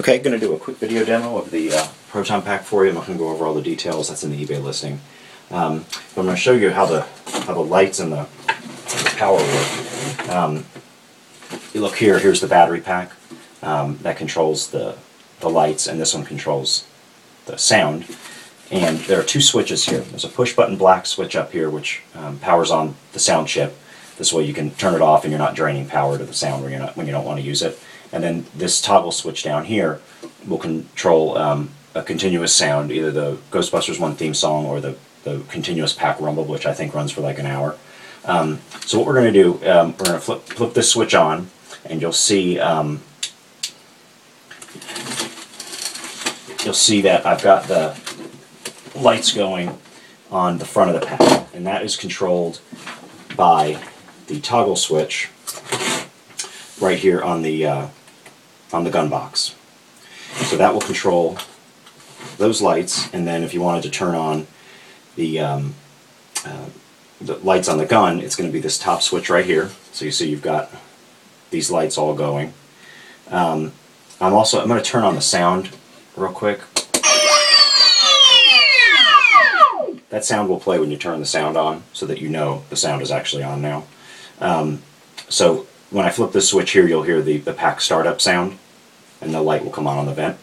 Okay, going to do a quick video demo of the Proton pack for you. I'm not going to go over all the details. That's in the eBay listing. But I'm going to show you how the lights and the power work. You look here. Here's the battery pack that controls the lights, and this one controls the sound. And there are two switches here. There's a push-button black switch up here, which powers on the sound chip. This way you can turn it off, and you're not draining power to the sound when you don't want to use it. And then this toggle switch down here will control a continuous sound, either the Ghostbusters 1 theme song or the continuous pack rumble, which I think runs for like an hour. So what we're going to do, we're going to flip this switch on, and you'll see that I've got the lights going on the front of the pack, and that is controlled by the toggle switch right here on the gun box. So that will control those lights, and then if you wanted to turn on the lights on the gun, it's going to be this top switch right here. So you see you've got these lights all going. I'm going to turn on the sound real quick. That sound will play when you turn the sound on, so that you know the sound is actually on now. So when I flip this switch here, you'll hear the pack startup sound, and the light will come on the vent.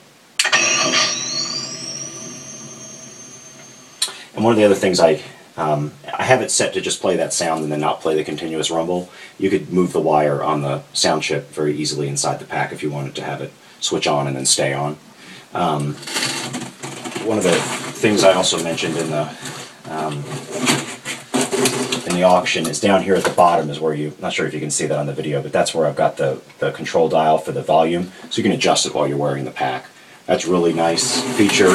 And one of the other things I have it set to just play that sound and then not play the continuous rumble. You could move the wire on the sound chip very easily inside the pack if you wanted to have it switch on and then stay on. One of the things I also mentioned in the auction is down here at the bottom is where not sure if you can see that on the video, but that's where I've got the control dial for the volume, so you can adjust it while you're wearing the pack. That's a really nice feature,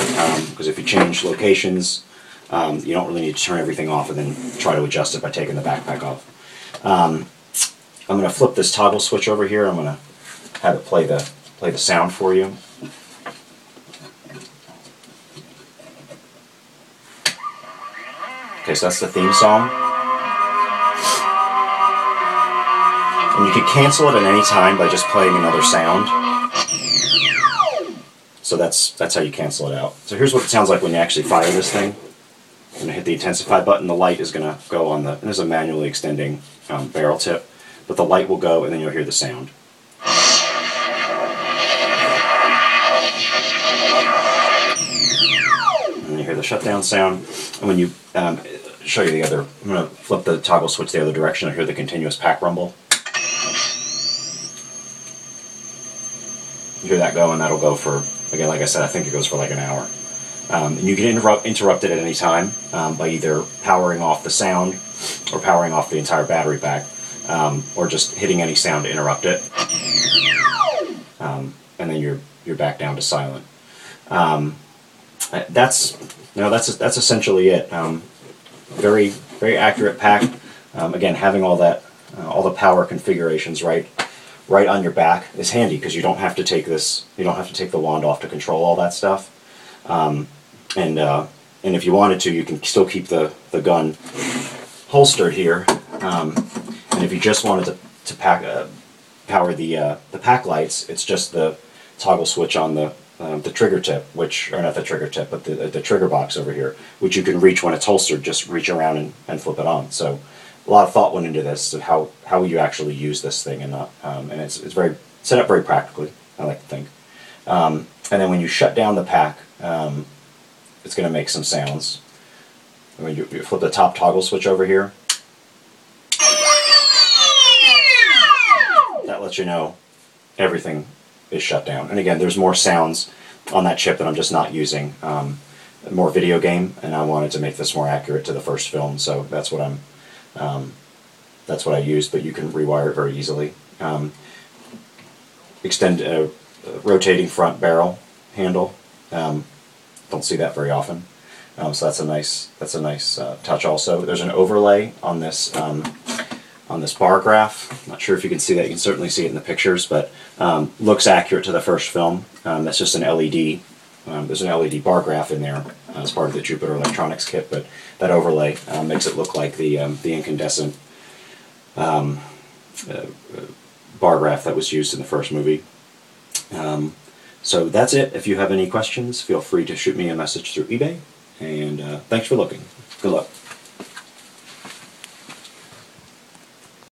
because if you change locations, you don't really need to turn everything off and then try to adjust it by taking the backpack off. I'm going to flip this toggle switch over here. I'm going to have it play the sound for you. Okay, so that's the theme song. And you can cancel it at any time by just playing another sound. So that's how you cancel it out. So here's what it sounds like when you actually fire this thing. I'm going to hit the intensify button. The light is going to go on and there's a manually extending barrel tip, but the light will go, and then you'll hear the sound. And you hear the shutdown sound. And when you show you the other, I'm going to flip the toggle switch the other direction. I hear the continuous pack rumble. You hear that go, and that'll go for, again, like I said, I think it goes for like an hour. And you can interrupt it at any time by either powering off the sound or powering off the entire battery pack, or just hitting any sound to interrupt it. And then you're back down to silent. That's essentially it. Very, very accurate pack. Again, having all the power configurations right on your back is handy, because you don't have to take the wand off to control all that stuff. And if you wanted to, you can still keep the gun holstered here. And if you just wanted to power the pack lights, it's just the toggle switch on the trigger tip, or not the trigger tip, but the trigger box over here, which you can reach when it's holstered. Just reach around and flip it on. So a lot of thought went into this, of how you actually use this thing, and it's very set up very practically, I like to think. And then when you shut down the pack, it's going to make some sounds. When you flip the top toggle switch over here, that lets you know everything is shut down. And again, there's more sounds on that chip that I'm just not using. More video game, and I wanted to make this more accurate to the first film, so that's what I used. But you can rewire it very easily. Extend a rotating front barrel handle. Don't see that very often, so that's a nice touch. Also, there's an overlay on this bar graph. Not sure if you can see that. You can certainly see it in the pictures, but looks accurate to the first film. That's just an LED. There's an LED bar graph in there as part of the Jupiter Electronics kit, but that overlay makes it look like the incandescent bar graph that was used in the first movie. So that's it. If you have any questions, feel free to shoot me a message through eBay. And thanks for looking. Good luck.